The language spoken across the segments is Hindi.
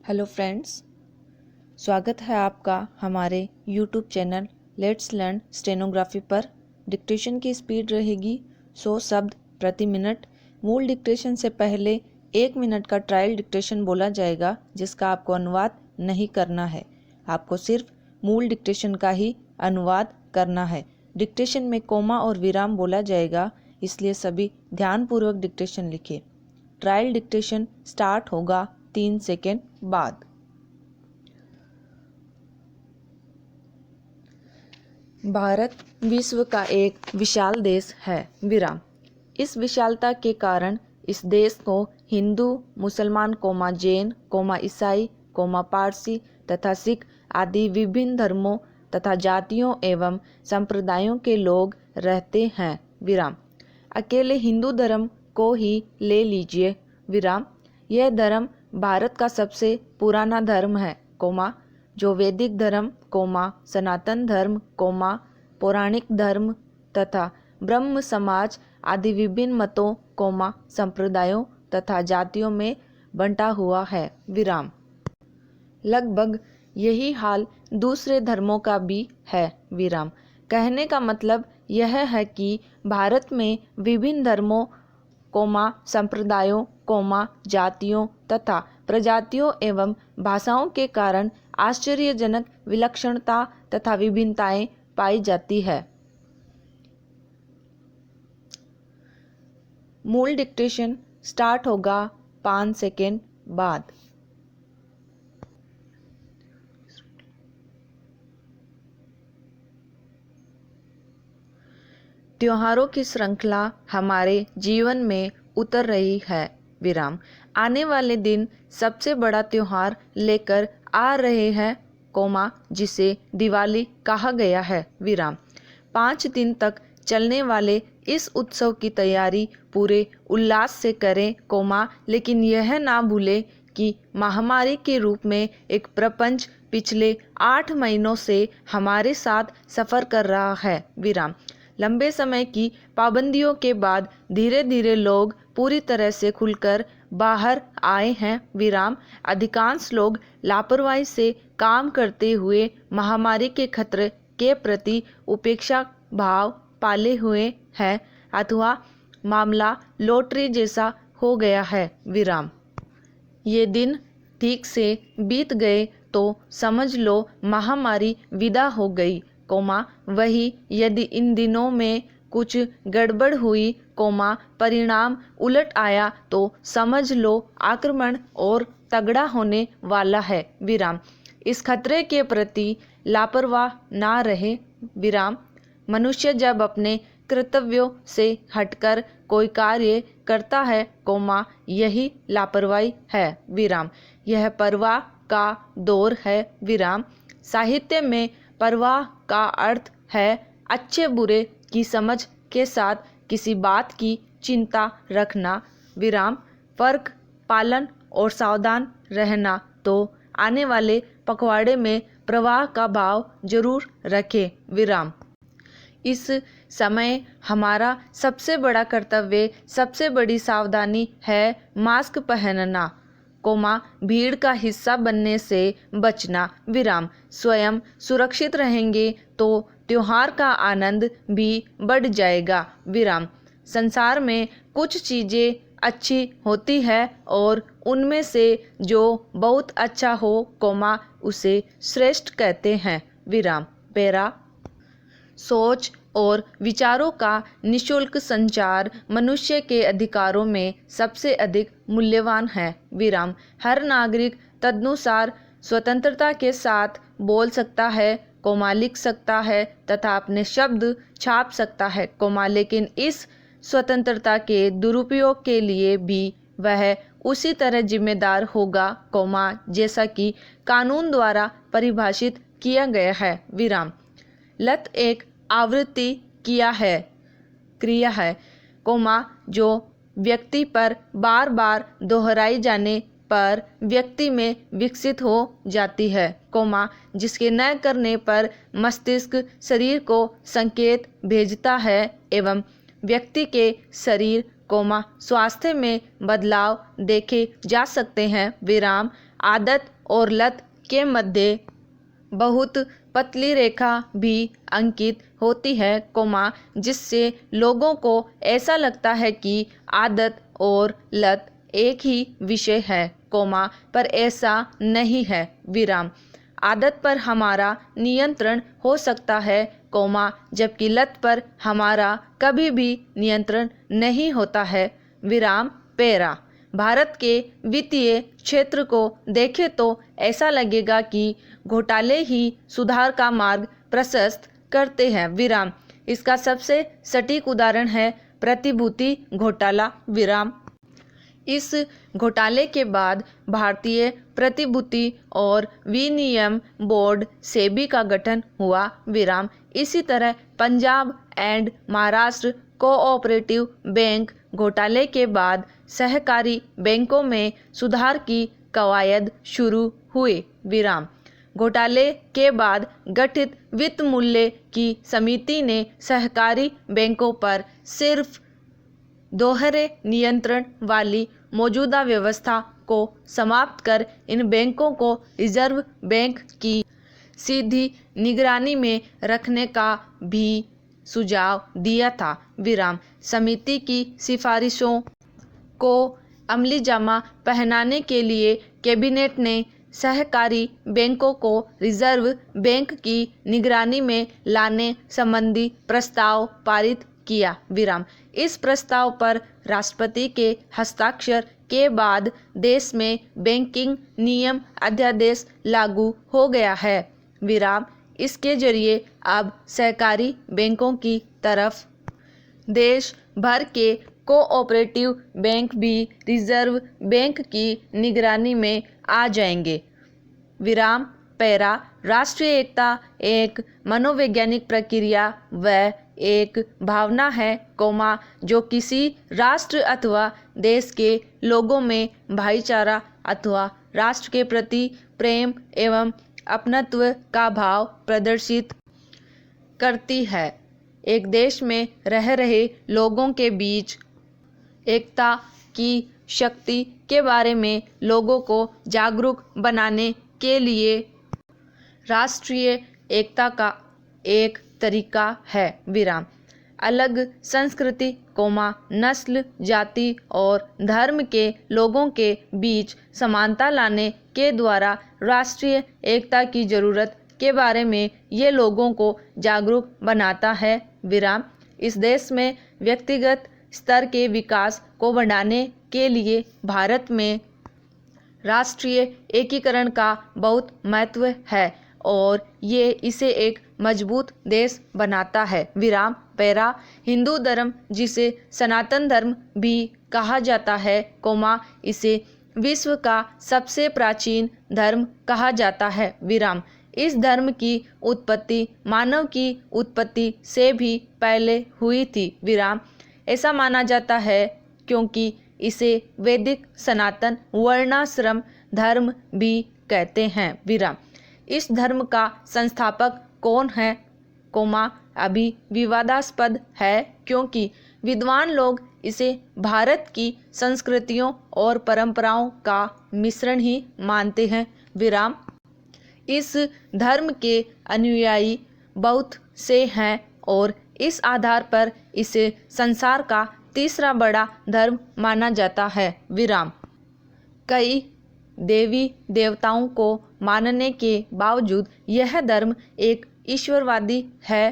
हेलो फ्रेंड्स, स्वागत है आपका हमारे YouTube channel let's learn stenography पर। डिक्टेशन की स्पीड रहेगी 100 शब्द प्रति मिनट। मूल डिक्टेशन से पहले 1 मिनट का ट्रायल डिक्टेशन बोला जाएगा, जिसका आपको अनुवाद नहीं करना है। आपको सिर्फ मूल डिक्टेशन का ही अनुवाद करना है। डिक्टेशन में कोमा और विराम बोला जाएगा, इसलिए सभी ध्यानपूर्वक डिक्टेशन लिखें। ट्रायल डिक्टेशन स्टार्ट होगा 3 सेकेंड बाद। भारत विश्व का एक विशाल देश है। विराम। इस विशालता के कारण इस देश को हिंदू, मुसलमान, जैन, ईसाई, पारसी तथा सिख आदि विभिन्न धर्मों तथा जातियों एवं संप्रदायों के लोग रहते हैं। विराम। अकेले हिंदू धर्म को ही ले लीजिए। विराम। यह धर्म भारत का सबसे पुराना धर्म है, जो वैदिक धर्म, सनातन धर्म, पौराणिक धर्म तथा ब्रह्म समाज आदि विभिन्न मतों, संप्रदायों तथा जातियों में बंटा हुआ है। विराम। लगभग यही हाल दूसरे धर्मों का भी है। विराम। कहने का मतलब यह है कि भारत में विभिन्न धर्मों, संप्रदायों, जातियों तथा प्रजातियों एवं भाषाओं के कारण आश्चर्यजनक विलक्षणता तथा विभिन्नताएं पाई जाती है। मूल डिक्टेशन स्टार्ट होगा 5 सेकेंड बाद। त्योहारों की श्रृंखला हमारे जीवन में उतर रही है। विराम। आने वाले दिन सबसे बड़ा त्योहार लेकर आ रहे हैं, जिसे दिवाली कहा गया है। विराम। 5 दिन तक चलने वाले इस उत्सव की तैयारी पूरे उल्लास से करें, लेकिन यह ना भूलें कि महामारी के रूप में एक प्रपंच पिछले 8 महीनों से हमारे साथ सफ़र कर रहा है। विराम। लंबे समय की पाबंदियों के बाद धीरे धीरे लोग पूरी तरह से खुलकर बाहर आए हैं। विराम। अधिकांश लोग लापरवाही से काम करते हुए महामारी के खतरे के प्रति उपेक्षा भाव पाले हुए हैं, अथवा मामला लॉटरी जैसा हो गया है। विराम। ये दिन ठीक से बीत गए तो समझ लो महामारी विदा हो गई, वही यदि इन दिनों में कुछ गड़बड़ हुई, परिणाम उलट आया तो समझ लो आक्रमण और तगड़ा होने वाला है। विराम। इस खतरे के प्रति लापरवाह ना रहे। विराम। मनुष्य जब अपने कर्तव्यों से हटकर कोई कार्य करता है, यही लापरवाही है। विराम। यह परवाह का दौर है। विराम। साहित्य में परवाह का अर्थ है अच्छे बुरे की समझ के साथ किसी बात की चिंता रखना। विराम। फर्क पालन और सावधान रहना। तो आने वाले पखवाड़े में प्रवाह का भाव जरूर रखें। विराम। इस समय हमारा सबसे बड़ा कर्तव्य, सबसे बड़ी सावधानी है मास्क पहनना, भीड़ का हिस्सा बनने से बचना। विराम। स्वयं सुरक्षित रहेंगे तो त्योहार का आनंद भी बढ़ जाएगा। विराम। संसार में कुछ चीज़ें अच्छी होती है और उनमें से जो बहुत अच्छा हो, उसे श्रेष्ठ कहते हैं। विराम। पैरा। सोच और विचारों का निःशुल्क संचार मनुष्य के अधिकारों में सबसे अधिक मूल्यवान है। विराम। हर नागरिक तदनुसार स्वतंत्रता के साथ बोल सकता है, लिख सकता है तथा अपने शब्द छाप सकता है, लेकिन इस स्वतंत्रता के दुरुपयोग के लिए भी वह उसी तरह जिम्मेदार होगा, जैसा कि कानून द्वारा परिभाषित किया गया है। विराम। लत एक आवृत्ति क्रिया है, जो व्यक्ति पर बार बार दोहराई जाने पर व्यक्ति में विकसित हो जाती है, जिसके न करने पर मस्तिष्क शरीर को संकेत भेजता है एवं व्यक्ति के शरीर कोमा स्वास्थ्य में बदलाव देखे जा सकते हैं विराम आदत और लत के मध्य बहुत पतली रेखा भी अंकित होती है कोमा जिससे लोगों को ऐसा लगता है कि आदत और लत एक ही विषय है कोमा पर ऐसा नहीं है विराम आदत पर हमारा नियंत्रण हो सकता है कोमा जबकि लत पर हमारा कभी भी नियंत्रण नहीं होता है विराम पैरा भारत के वित्तीय क्षेत्र को देखें तो ऐसा लगेगा कि घोटाले ही सुधार का मार्ग प्रशस्त करते हैं विराम इसका सबसे सटीक उदाहरण है प्रतिभूति घोटाला विराम इस घोटाले के बाद भारतीय प्रतिभूति और विनियम बोर्ड सेबी का गठन हुआ विराम इसी तरह Punjab and Maharashtra cooperative bank घोटाले के बाद सहकारी बैंकों में सुधार की कवायद शुरू हुए विराम घोटाले के बाद गठित वित्त मूल्य की समिति ने सहकारी बैंकों पर सिर्फ दोहरे नियंत्रण वाली मौजूदा व्यवस्था को समाप्त कर इन बैंकों को रिजर्व बैंक की सीधी निगरानी में रखने का भी सुझाव दिया था विराम समिति की सिफारिशों को अमली जामा पहनाने के लिए कैबिनेट ने सहकारी बैंकों को रिजर्व बैंक की निगरानी में लाने संबंधी प्रस्ताव पारित किया विराम इस प्रस्ताव पर राष्ट्रपति के हस्ताक्षर के बाद देश में बैंकिंग नियम अध्यादेश लागू हो गया है विराम इसके जरिए अब सहकारी बैंकों की तरफ देश भर के कोऑपरेटिव बैंक भी रिजर्व बैंक की निगरानी में आ जाएंगे विराम पैरा राष्ट्रीय एकता एक मनोवैज्ञानिक प्रक्रिया व एक भावना है कोमा जो किसी राष्ट्र अथवा देश के लोगों में भाईचारा अथवा राष्ट्र के प्रति प्रेम एवं अपनत्व का भाव प्रदर्शित करती है एक देश में रह रहे लोगों के बीच एकता की शक्ति के बारे में लोगों को जागरूक बनाने के लिए राष्ट्रीय एकता का एक तरीका है विराम अलग संस्कृति कोमा नस्ल जाति और धर्म के लोगों के बीच समानता लाने के द्वारा राष्ट्रीय एकता की जरूरत के बारे में ये लोगों को जागरूक बनाता है विराम इस देश में व्यक्तिगत स्तर के विकास को बढ़ाने के लिए भारत में राष्ट्रीय एकीकरण का बहुत महत्व है और ये इसे एक मजबूत देश बनाता है विराम पैरा हिंदू धर्म जिसे सनातन धर्म भी कहा जाता है कोमा इसे विश्व का सबसे प्राचीन धर्म कहा जाता है विराम इस धर्म की उत्पत्ति मानव की उत्पत्ति से भी पहले हुई थी विराम ऐसा माना जाता है क्योंकि इसे वैदिक सनातन वर्णाश्रम धर्म भी कहते हैं विराम इस धर्म का संस्थापक कौन है कोमा अभी विवादास्पद है क्योंकि विद्वान लोग इसे भारत की संस्कृतियों और परंपराओं का मिश्रण ही मानते हैं विराम इस धर्म के अनुयायी बहुत से हैं और इस आधार पर इसे संसार का तीसरा बड़ा धर्म माना जाता है विराम कई देवी देवताओं को मानने के बावजूद यह धर्म एक ईश्वरवादी है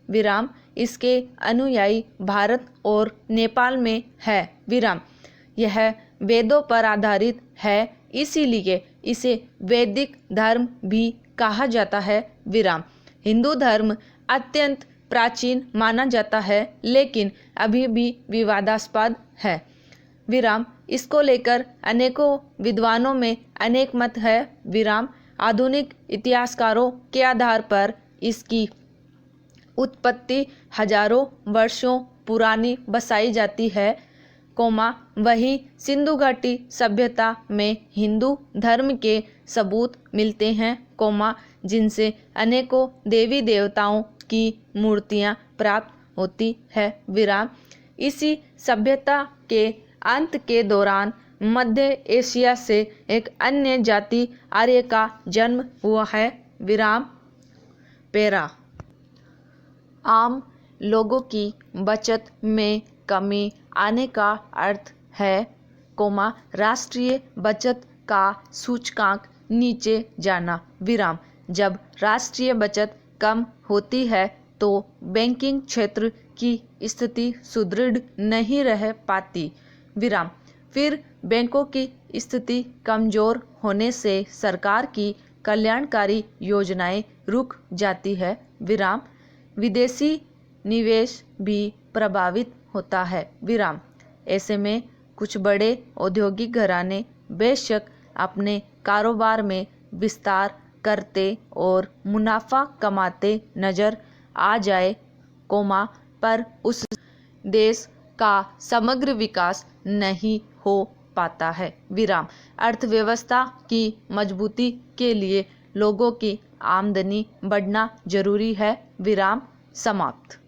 विराम इसके अनुयायी भारत और नेपाल में है विराम यह वेदों पर आधारित है इसीलिए इसे वैदिक धर्म भी कहा जाता है विराम हिंदू धर्म अत्यंत प्राचीन माना जाता है लेकिन अभी भी विवादास्पद है विराम इसको लेकर अनेकों विद्वानों में अनेक मत है विराम आधुनिक इतिहासकारों के आधार पर इसकी उत्पत्ति हजारों वर्षों पुरानी बसाई जाती है कोमा वही सिंधु घाटी सभ्यता में हिंदू धर्म के सबूत मिलते हैं कोमा जिनसे अनेकों देवी देवताओं की मूर्तियां प्राप्त होती है विराम इसी सभ्यता के अंत के दौरान मध्य एशिया से एक अन्य जाति आर्य का जन्म हुआ है। विराम। पैरा। आम लोगों की बचत में कमी आने का अर्थ है, राष्ट्रीय बचत का सूचकांक नीचे जाना। विराम। जब राष्ट्रीय बचत कम होती है तो बैंकिंग क्षेत्र की स्थिति सुदृढ़ नहीं रह पाती। विराम। फिर बैंकों की स्थिति कमजोर होने से सरकार की कल्याणकारी योजनाएं रुक जाती है। विराम। विदेशी निवेश भी प्रभावित होता है। विराम। ऐसे में कुछ बड़े औद्योगिक घराने बेशक अपने कारोबार में विस्तार करते और मुनाफा कमाते नजर आ जाए, पर उस देश का समग्र विकास नहीं हो पाता है। विराम। अर्थव्यवस्था की मजबूती के लिए लोगों की आमदनी बढ़ना जरूरी है। विराम। समाप्त।